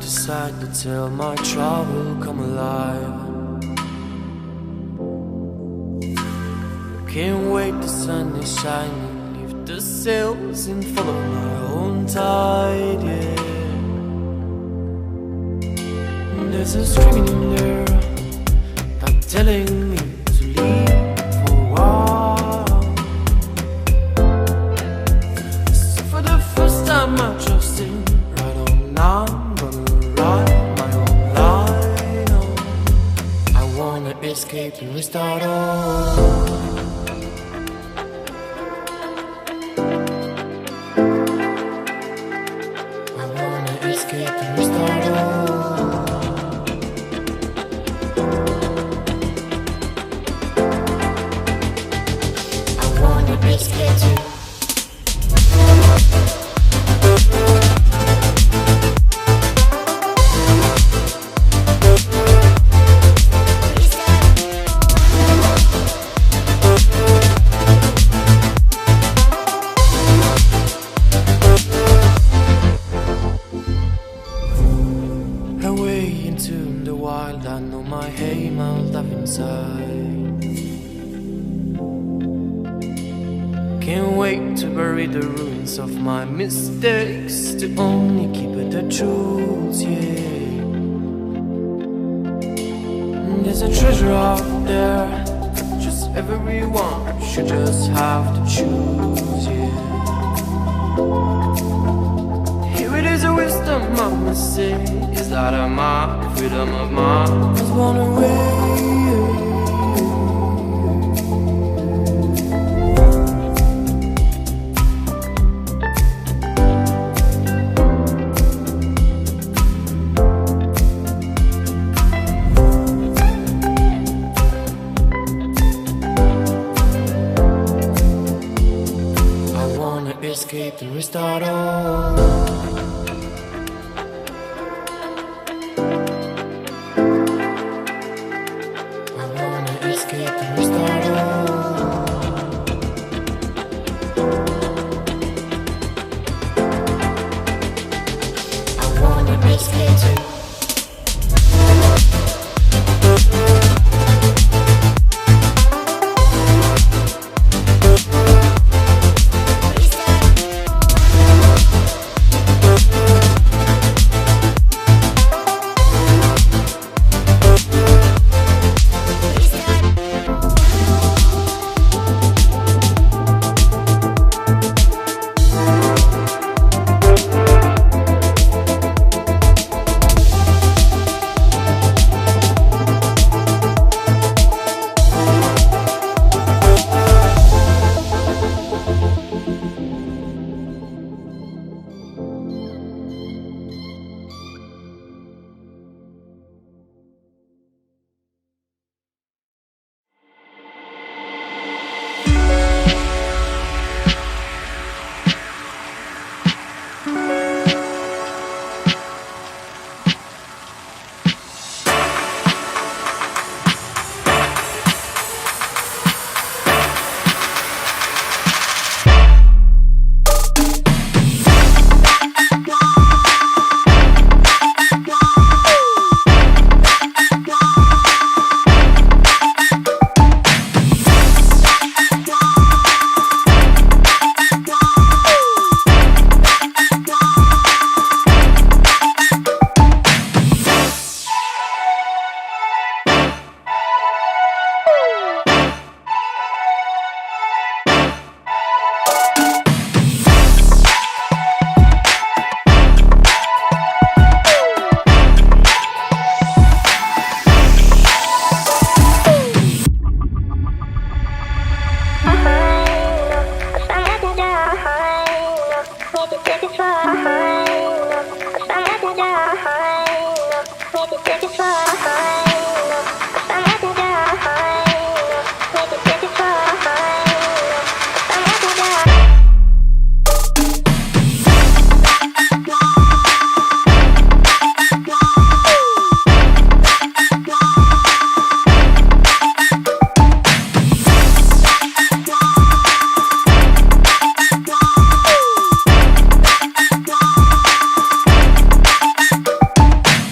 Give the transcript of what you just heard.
decide to tell my trouble come alive. Can't wait, the sun is shining, leave the sails and follow my own tide, yeah. There's a screaming in there, not telling me to leave for a while. So for the first time I trust him, right on now I'm gonna write my own line. Oh, I wanna escape and restart all. I know my aim, I'll dive inside. Can't wait to bury the ruins of my mistakes, to only keep it the truth, yeah. There's a treasure out there, just everyone should just have to choose, yeah. Here it is, a wisdom I must say, is that of my freedom of mind was born away. I wanna escape and restart all.